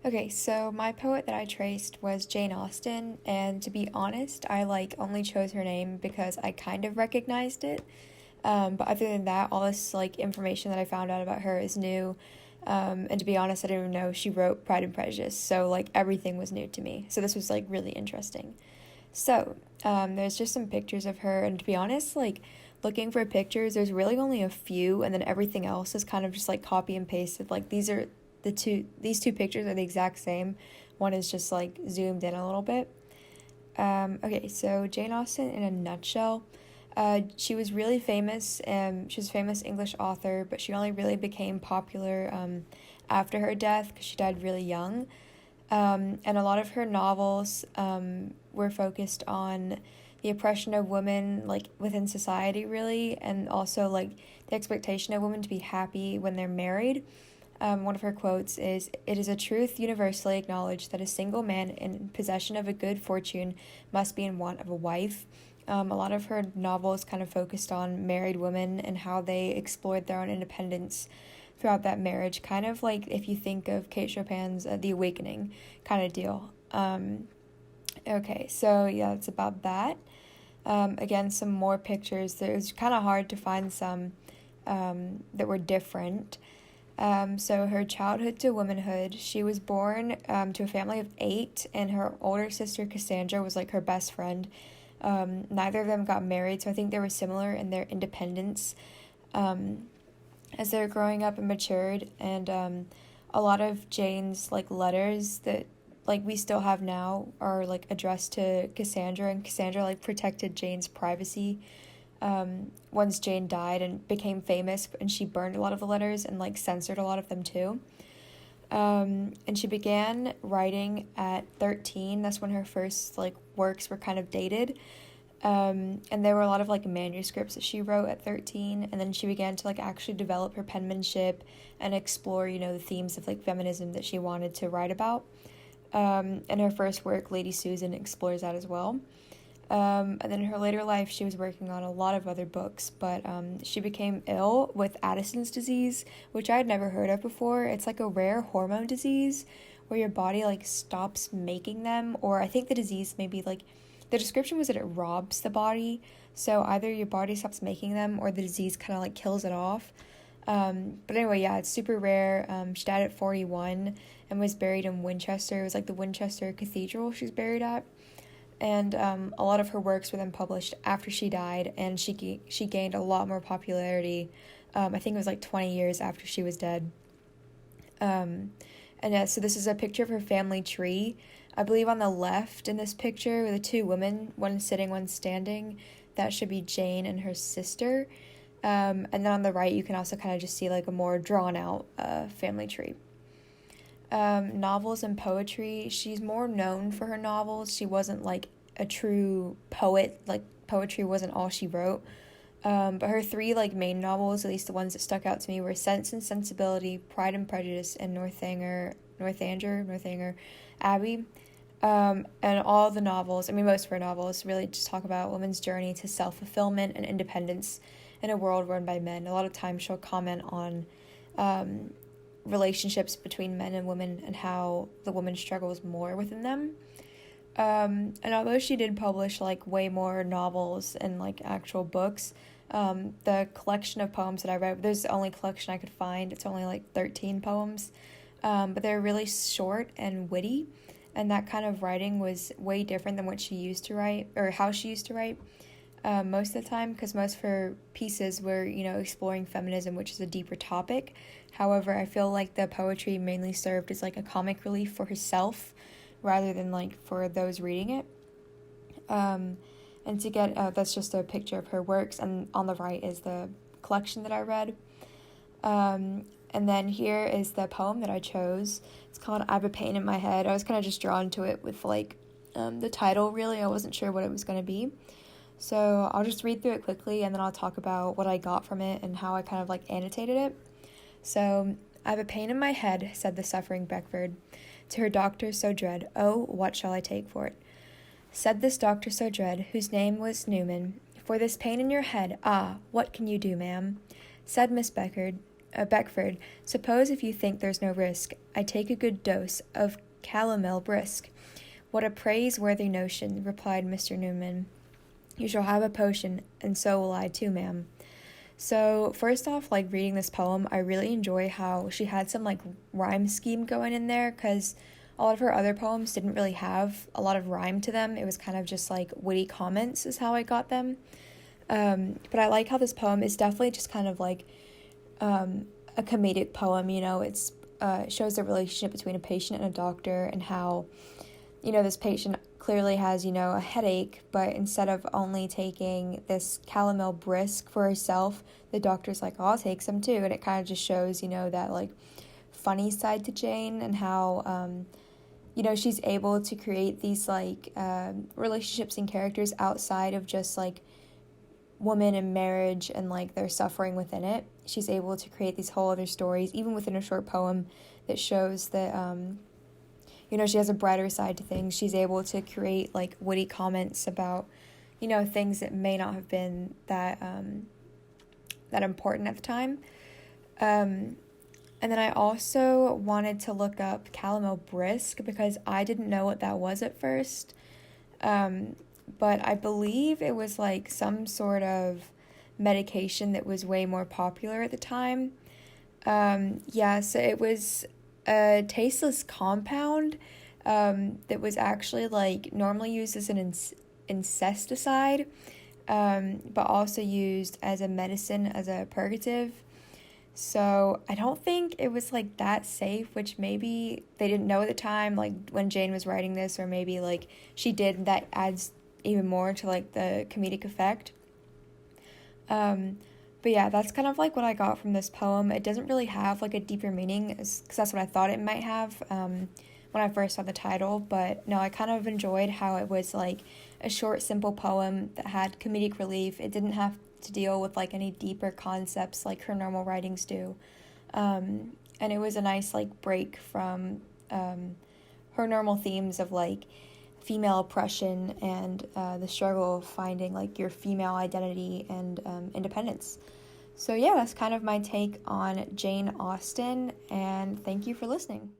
Okay, so my poet that I traced was Jane Austen, and to be honest, I only chose her name because I kind of recognized it. But other than that, all this information that I found out about her is new. And to be honest, I didn't even know she wrote Pride and Prejudice, so everything was new to me. So this was really interesting. So there's just some pictures of her, and to be honest, looking for pictures, there's really only a few, and then everything else is kind of just copy and pasted. These two pictures are the exact same. One is just zoomed in a little bit. Okay, so Jane Austen in a nutshell. She was really famous. She was a famous English author, but she only really became popular after her death because she died really young. And a lot of her novels were focused on the oppression of women, within society, really, and also the expectation of women to be happy when they're married. One of her quotes is, "It is a truth universally acknowledged that a single man in possession of a good fortune must be in want of a wife." A lot of her novels kind of focused on married women and how they explored their own independence throughout that marriage, kind of like if you think of Kate Chopin's The Awakening kind of deal. Okay, so yeah, it's about that. Again, some more pictures. It was kind of hard to find some that were different. So her childhood to womanhood, she was born to a family of 8, and her older sister Cassandra was her best friend. Neither of them got married, so I think they were similar in their independence as they were growing up and matured. And a lot of Jane's letters that we still have now are addressed to Cassandra, and Cassandra protected Jane's privacy once Jane died and became famous, and she burned a lot of the letters and censored a lot of them too. And she began writing at 13. That's when her first works were kind of dated. And there were a lot of manuscripts that she wrote at 13, and then she began to actually develop her penmanship and explore the themes of feminism that she wanted to write about. And her first work, Lady Susan, explores that as well. And then in her later life, she was working on a lot of other books, but she became ill with Addison's disease, which I had never heard of before. It's a rare hormone disease where your body stops making them, or I think the disease maybe the description was that it robs the body, so either your body stops making them or the disease kind of kills it off. But anyway, yeah, it's super rare. She died at 41 and was buried in Winchester. It was the Winchester Cathedral she's buried at. And a lot of her works were then published after she died, and she gained a lot more popularity. I think it was 20 years after she was dead. And yeah, so this is a picture of her family tree. I believe on the left in this picture with the two women, one sitting, one standing, that should be Jane and her sister. And then on the right, you can also kind of just see a more drawn out family tree. Novels and poetry. She's more known for her novels. She wasn't a true poet. Poetry wasn't all she wrote. But her 3 main novels, at least the ones that stuck out to me, were Sense and Sensibility, Pride and Prejudice, and Northanger Abbey. And all the novels, I mean most of her novels, really just talk about women's journey to self-fulfillment and independence in a world run by men. A lot of times she'll comment on relationships between men and women and how the woman struggles more within them. And although she did publish way more novels and actual books, the collection of poems that I read, there's the only collection I could find. It's only 13 poems, but they're really short and witty, and that kind of writing was way different than what she used to write, or how she used to write most of the time, because most of her pieces were exploring feminism, which is a deeper topic. However, I feel the poetry mainly served as a comic relief for herself rather than for those reading it. And to get that's just a picture of her works, and on the right is the collection that I read. And then here is the poem that I chose. It's called "I Have a Pain in My Head." I was kind of just drawn to it with the title, really. I wasn't sure what it was going to be. So I'll just read through it quickly, and then I'll talk about what I got from it and how I kind of annotated it. So, "I have a pain in my head," said the suffering Beckford to her doctor so dread. "Oh, what shall I take for it?" Said this doctor so dread, whose name was Newman, "For this pain in your head, what can you do, ma'am?" Said Miss Beckford, "Suppose if you think there's no risk, I take a good dose of calomel brisk. What a praiseworthy notion, replied Mr. Newman. You shall have a potion, and so will I too, ma'am. So first off, like reading this poem, I really enjoy how she had some like rhyme scheme going in there, because a lot of her other poems didn't really have a lot of rhyme to them. It was kind of just like witty comments is how I got them. But I like how this poem is definitely just kind of like a comedic poem. It shows the relationship between a patient and a doctor, and how this patient clearly has, a headache, but instead of only taking this calomel brisk for herself, the doctor's like, oh, I'll take some too. And it kind of just shows, that like funny side to Jane, and how, she's able to create these like relationships and characters outside of just like woman and marriage and like their suffering within it. She's able to create these whole other stories, even within a short poem, that shows that, she has a brighter side to things. She's able to create like witty comments about, things that may not have been that important at the time. And then I also wanted to look up calomel brisk because I didn't know what that was at first. But I believe it was like some sort of medication that was way more popular at the time. So it was a tasteless compound that was actually like normally used as an incesticide, but also used as a medicine, as a purgative. So I don't think it was like that safe, which maybe they didn't know at the time, like when Jane was writing this, or maybe like she did. That adds even more to like the comedic effect. But yeah, that's kind of like what I got from this poem. It doesn't really have like a deeper meaning, because that's what I thought it might have when I first saw the title. But no, I kind of enjoyed how it was like a short, simple poem that had comedic relief. It didn't have to deal with like any deeper concepts like her normal writings do. And it was a nice like break from her normal themes of like female oppression and the struggle of finding like your female identity and independence. So yeah, that's kind of my take on Jane Austen, and thank you for listening.